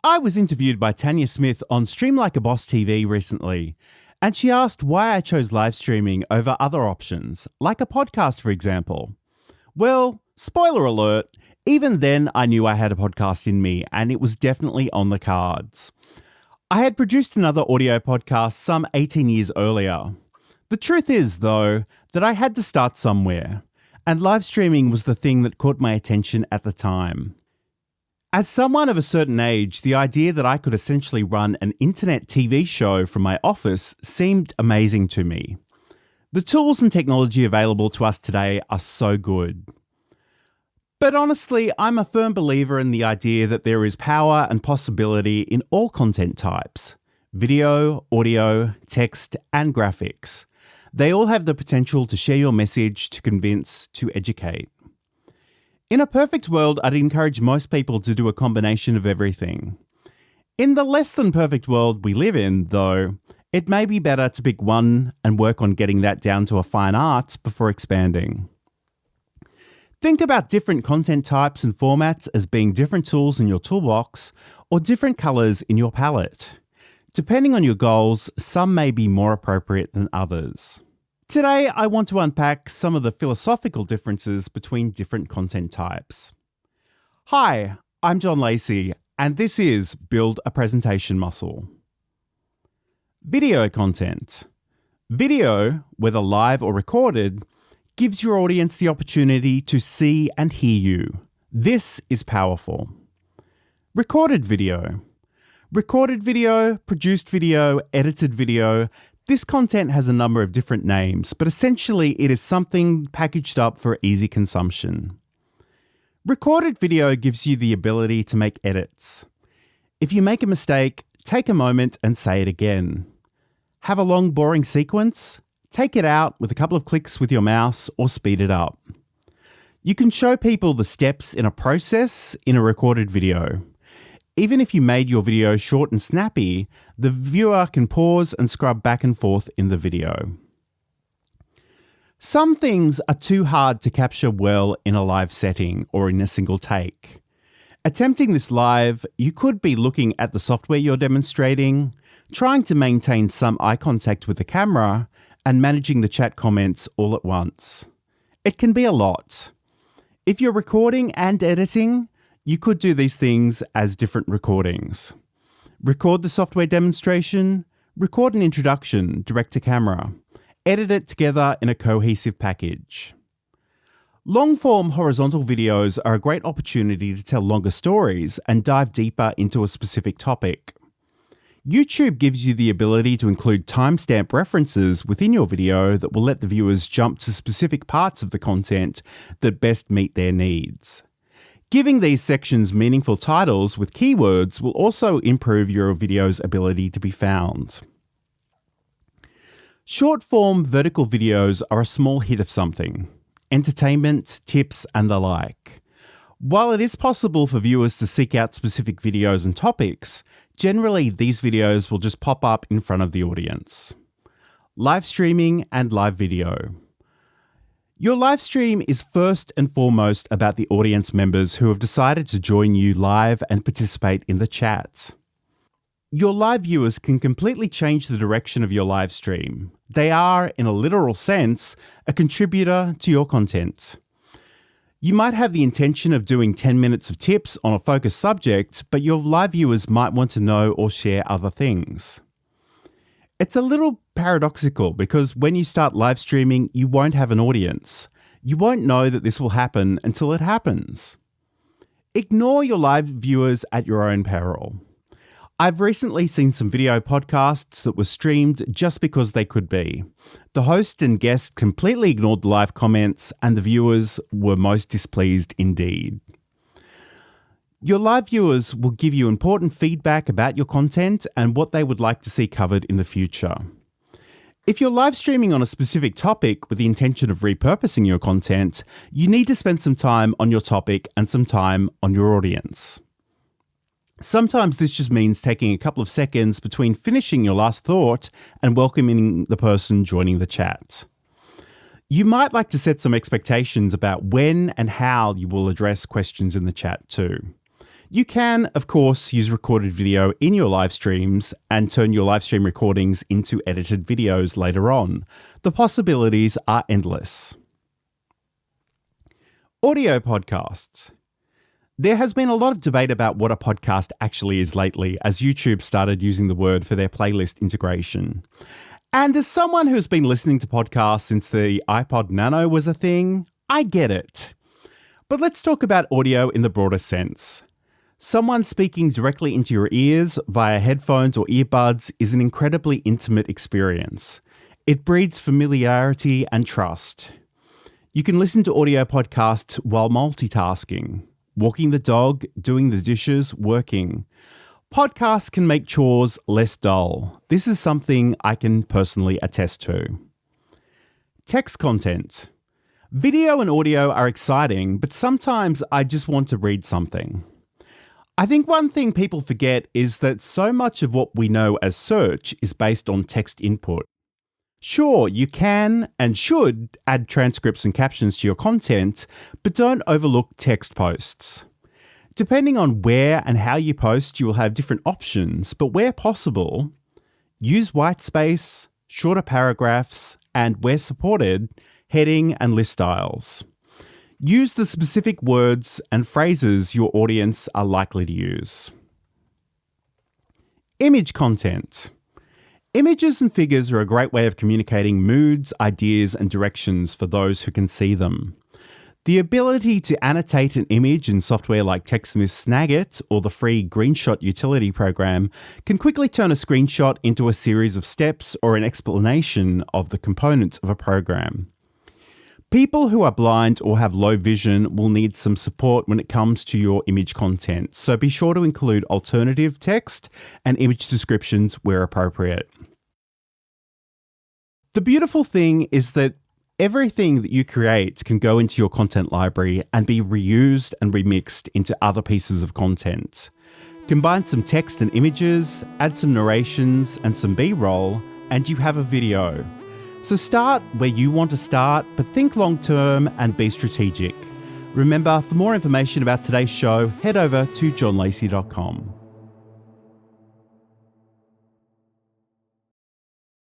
I was interviewed by Tanya Smith on Stream Like a Boss TV recently, and she asked why I chose live streaming over other options, like a podcast, for example. Well, spoiler alert, even then I knew I had a podcast in me, and it was definitely on the cards. I had produced another audio podcast some 18 years earlier. The truth is, though, that I had to start somewhere, and live streaming was the thing that caught my attention at the time. As someone of a certain age, the idea that I could essentially run an internet TV show from my office seemed amazing to me. The tools and technology available to us today are so good. But honestly, I'm a firm believer in the idea that there is power and possibility in all content types: video, audio, text, and graphics. They all have the potential to share your message, to convince, to educate. In a perfect world, I'd encourage most people to do a combination of everything. In the less than perfect world we live in, though, it may be better to pick one and work on getting that down to a fine art before expanding. Think about different content types and formats as being different tools in your toolbox or different colours in your palette. Depending on your goals, some may be more appropriate than others. Today, I want to unpack some of the philosophical differences between different content types. Hi, I'm John Lacey, and this is Build a Presentation Muscle. Video content. Video, whether live or recorded, gives your audience the opportunity to see and hear you. This is powerful. Recorded video. Recorded video, produced video, edited video. This content has a number of different names, but essentially it is something packaged up for easy consumption. Recorded video gives you the ability to make edits. If you make a mistake, take a moment and say it again. Have a long, boring sequence? Take it out with a couple of clicks with your mouse or speed it up. You can show people the steps in a process in a recorded video. Even if you made your video short and snappy, the viewer can pause and scrub back and forth in the video. Some things are too hard to capture well in a live setting or in a single take. Attempting this live, you could be looking at the software you're demonstrating, trying to maintain some eye contact with the camera, and managing the chat comments all at once. It can be a lot. If you're recording and editing, you could do these things as different recordings. Record the software demonstration, record an introduction direct to camera, edit it together in a cohesive package. Long-form horizontal videos are a great opportunity to tell longer stories and dive deeper into a specific topic. YouTube gives you the ability to include timestamp references within your video that will let the viewers jump to specific parts of the content that best meet their needs. Giving these sections meaningful titles with keywords will also improve your video's ability to be found. Short-form vertical videos are a small hit of something: entertainment, tips, and the like. While it is possible for viewers to seek out specific videos and topics, generally these videos will just pop up in front of the audience. Live streaming and live video. Your live stream is first and foremost about the audience members who have decided to join you live and participate in the chat. Your live viewers can completely change the direction of your live stream. They are, in a literal sense, a contributor to your content. You might have the intention of doing 10 minutes of tips on a focused subject, but your live viewers might want to know or share other things. It's a little paradoxical because when you start live streaming, you won't have an audience. You won't know that this will happen until it happens. Ignore your live viewers at your own peril. I've recently seen some video podcasts that were streamed just because they could be. The host and guest completely ignored the live comments, and the viewers were most displeased indeed. Your live viewers will give you important feedback about your content and what they would like to see covered in the future. If you're live streaming on a specific topic with the intention of repurposing your content, you need to spend some time on your topic and some time on your audience. Sometimes this just means taking a couple of seconds between finishing your last thought and welcoming the person joining the chat. You might like to set some expectations about when and how you will address questions in the chat too. You can, of course, use recorded video in your live streams and turn your live stream recordings into edited videos later on. The possibilities are endless. Audio podcasts. There has been a lot of debate about what a podcast actually is lately, as YouTube started using the word for their playlist integration. And as someone who's been listening to podcasts since the iPod Nano was a thing, I get it. But let's talk about audio in the broader sense. Someone speaking directly into your ears via headphones or earbuds is an incredibly intimate experience. It breeds familiarity and trust. You can listen to audio podcasts while multitasking, walking the dog, doing the dishes, working. Podcasts can make chores less dull. This is something I can personally attest to. Text content. Video and audio are exciting, but sometimes I just want to read something. I think one thing people forget is that so much of what we know as search is based on text input. Sure, you can and should add transcripts and captions to your content, but don't overlook text posts. Depending on where and how you post, you will have different options, but where possible, use white space, shorter paragraphs, and where supported, heading and list styles. Use the specific words and phrases your audience are likely to use. Image content. Images and figures are a great way of communicating moods, ideas, and directions for those who can see them. The ability to annotate an image in software like TextSmith Snagit or the free Greenshot utility program can quickly turn a screenshot into a series of steps or an explanation of the components of a program. People who are blind or have low vision will need some support when it comes to your image content, so be sure to include alternative text and image descriptions where appropriate. The beautiful thing is that everything that you create can go into your content library and be reused and remixed into other pieces of content. Combine some text and images, add some narrations and some B-roll, and you have a video. So start where you want to start, but think long-term and be strategic. Remember, for more information about today's show, head over to johnlacey.com.